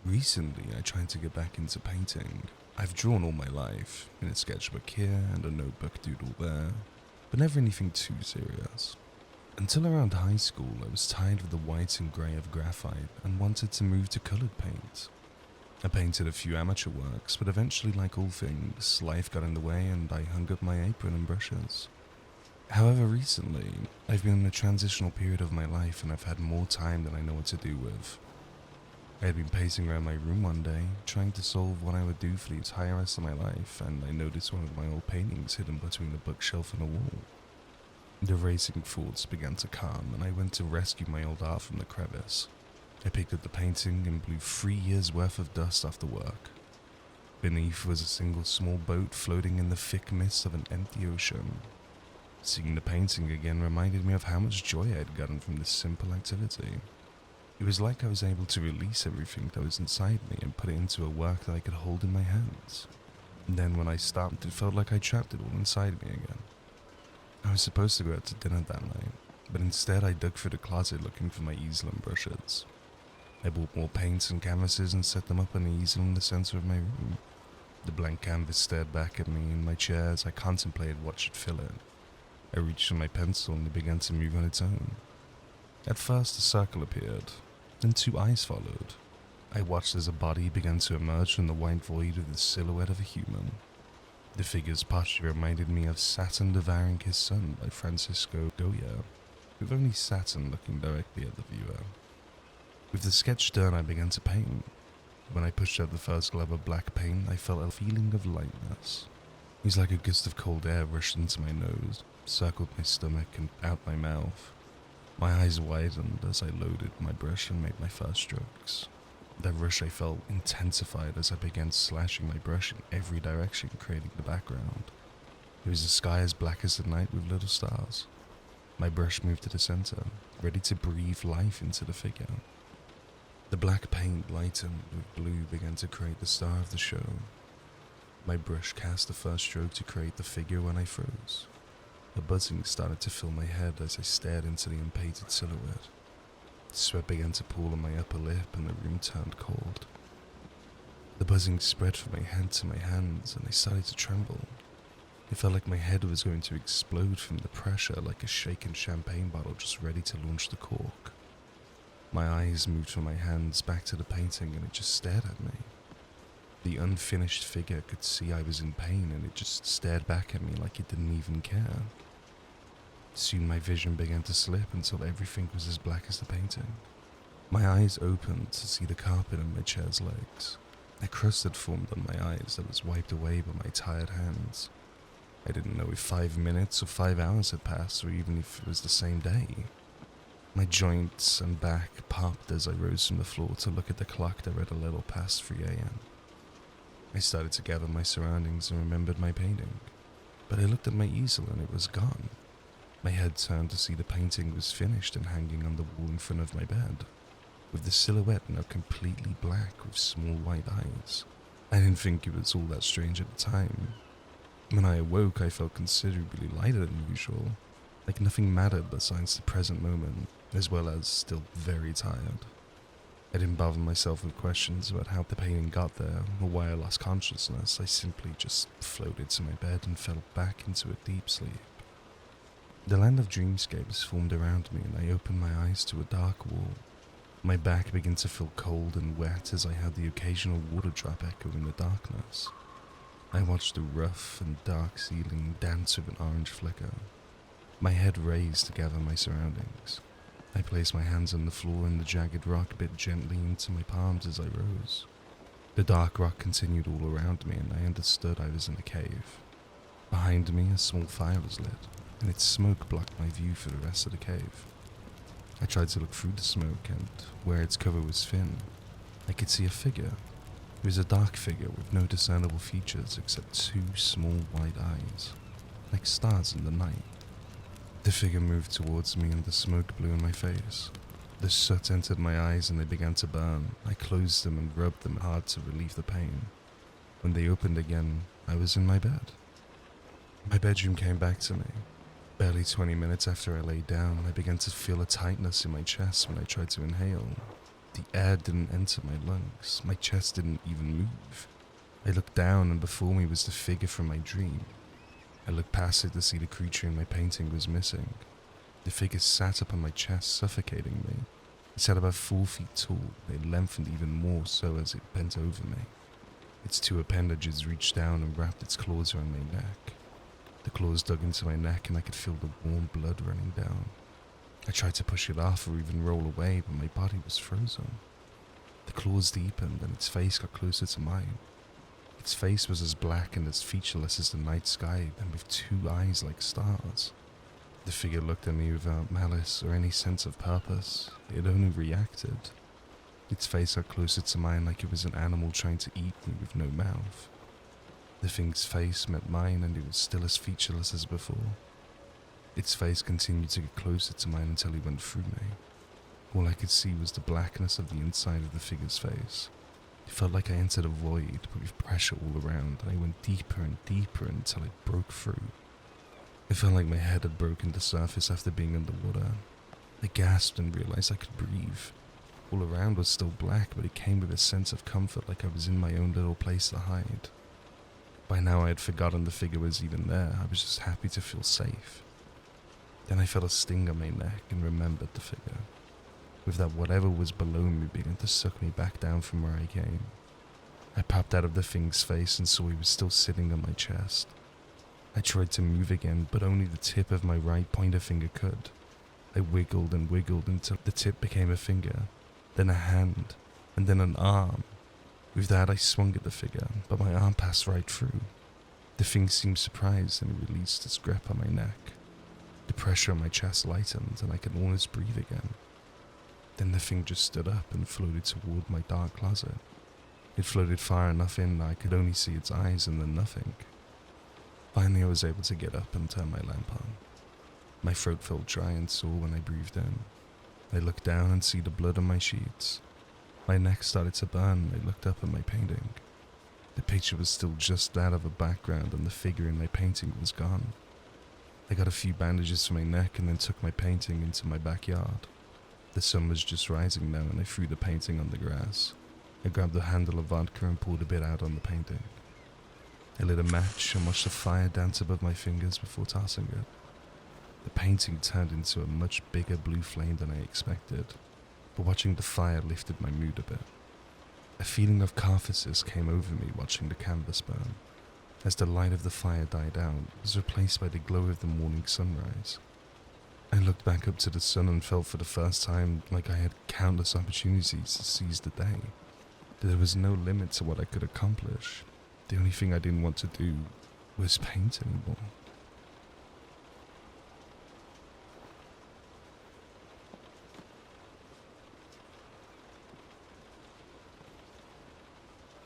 Recently, I tried to get back into painting. I've drawn all my life, in a sketchbook here and a notebook doodle there, but never anything too serious. Until around high school, I was tired of the white and grey of graphite and wanted to move to coloured paint. I painted a few amateur works, but eventually, like all things, life got in the way and I hung up my apron and brushes. However, recently, I've been in a transitional period of my life and I've had more time than I know what to do with. I had been pacing around my room one day, trying to solve what I would do for the entire rest of my life, and I noticed one of my old paintings hidden between a bookshelf and a wall. The racing thoughts began to calm, and I went to rescue my old art from the crevice. I picked up the painting and blew 3 years' worth of dust off the work. Beneath was a single small boat floating in the thick mist of an empty ocean. Seeing the painting again reminded me of how much joy I had gotten from this simple activity. It was like I was able to release everything that was inside me and put it into a work that I could hold in my hands. And then when I stopped, it felt like I trapped it all inside me again. I was supposed to go out to dinner that night, but instead I dug through the closet looking for my easel and brushes. I bought more paints and canvases and set them up on the easel in the center of my room. The blank canvas stared back at me in my chair as I contemplated what should fill it. I reached for my pencil and it began to move on its own. At first a circle appeared, then 2 eyes followed. I watched as a body began to emerge from the white void of the silhouette of a human. The figure's posture reminded me of Saturn devouring his sun by Francisco Goya, with only Saturn looking directly at the viewer. With the sketch done, I began to paint. When I pushed out the first glob of black paint, I felt a feeling of lightness. It was like a gust of cold air rushed into my nose, circled my stomach and out my mouth. My eyes widened as I loaded my brush and made my first strokes. That rush I felt intensified as I began slashing my brush in every direction, creating the background. It was a sky as black as the night with little stars. My brush moved to the center, ready to breathe life into the figure. The black paint lightened with blue began to create the star of the show. My brush cast the first stroke to create the figure when I froze. A buzzing started to fill my head as I stared into the unpainted silhouette. Sweat began to pool on my upper lip and the room turned cold. The buzzing spread from my head to my hands and I started to tremble. It felt like my head was going to explode from the pressure, like a shaken champagne bottle just ready to launch the cork. My eyes moved from my hands back to the painting and it just stared at me. The unfinished figure could see I was in pain and it just stared back at me like it didn't even care. Soon my vision began to slip until everything was as black as the painting. My eyes opened to see the carpet on my chair's legs. A crust had formed on my eyes that was wiped away by my tired hands. I didn't know if 5 minutes or 5 hours had passed or even if it was the same day. My joints and back popped as I rose from the floor to look at the clock that read a little past 3 a.m. I started to gather my surroundings and remembered my painting, but I looked at my easel and it was gone. My head turned to see the painting was finished and hanging on the wall in front of my bed, with the silhouette now completely black with small white eyes. I didn't think it was all that strange at the time. When I awoke, I felt considerably lighter than usual, like nothing mattered besides the present moment, as well as still very tired. I didn't bother myself with questions about how the painting got there or why I lost consciousness. I simply just floated to my bed and fell back into a deep sleep. The land of dreamscapes formed around me and I opened my eyes to a dark wall. My back began to feel cold and wet as I heard the occasional water drop echo in the darkness. I watched the rough and dark ceiling dance with an orange flicker. My head raised to gather my surroundings. I placed my hands on the floor and the jagged rock bit gently into my palms as I rose. The dark rock continued all around me and I understood I was in a cave. Behind me, a small fire was lit, and its smoke blocked my view for the rest of the cave. I tried to look through the smoke, and where its cover was thin, I could see a figure. It was a dark figure with no discernible features except 2 small white eyes, like stars in the night. The figure moved towards me and the smoke blew in my face. The soot entered my eyes and they began to burn. I closed them and rubbed them hard to relieve the pain. When they opened again, I was in my bed. My bedroom came back to me. Barely 20 minutes after I lay down, I began to feel a tightness in my chest when I tried to inhale. The air didn't enter my lungs, my chest didn't even move. I looked down and before me was the figure from my dream. I looked past it to see the creature in my painting was missing. The figure sat up on my chest, suffocating me. It sat about 4 feet tall, it lengthened even more so as it bent over me. Its 2 appendages reached down and wrapped its claws around my neck. The claws dug into my neck and I could feel the warm blood running down. I tried to push it off or even roll away, but my body was frozen. The claws deepened and its face got closer to mine. Its face was as black and as featureless as the night sky, and with 2 eyes like stars. The figure looked at me without malice or any sense of purpose. It only reacted. Its face got closer to mine like it was an animal trying to eat me with no mouth. The thing's face met mine and it was still as featureless as before. Its face continued to get closer to mine until it went through me. All I could see was the blackness of the inside of the figure's face. It felt like I entered a void, but with pressure all around, and I went deeper and deeper until it broke through. It felt like my head had broken the surface after being underwater. I gasped and realized I could breathe. All around was still black, but it came with a sense of comfort like I was in my own little place to hide. By now I had forgotten the figure was even there, I was just happy to feel safe. Then I felt a sting on my neck and remembered the figure. With that, whatever was below me began to suck me back down from where I came. I popped out of the thing's face and saw he was still sitting on my chest. I tried to move again, but only the tip of my right pointer finger could. I wiggled and wiggled until the tip became a finger, then a hand, and then an arm. With that, I swung at the figure, but my arm passed right through. The thing seemed surprised and it released its grip on my neck. The pressure on my chest lightened and I could almost breathe again. Then the thing just stood up and floated toward my dark closet. It floated far enough in that I could only see its eyes and then nothing. Finally, I was able to get up and turn my lamp on. My throat felt dry and sore when I breathed in. I looked down and see the blood on my sheets. My neck started to burn and I looked up at my painting. The picture was still just that of a background and the figure in my painting was gone. I got a few bandages for my neck and then took my painting into my backyard. The sun was just rising now and I threw the painting on the grass. I grabbed a handle of vodka and poured a bit out on the painting. I lit a match and watched the fire dance above my fingers before tossing it. The painting turned into a much bigger blue flame than I expected, but watching the fire lifted my mood a bit. A feeling of catharsis came over me watching the canvas burn. As the light of the fire died out, it was replaced by the glow of the morning sunrise. I looked back up to the sun and felt for the first time like I had countless opportunities to seize the day. There was no limit to what I could accomplish. The only thing I didn't want to do was paint anymore.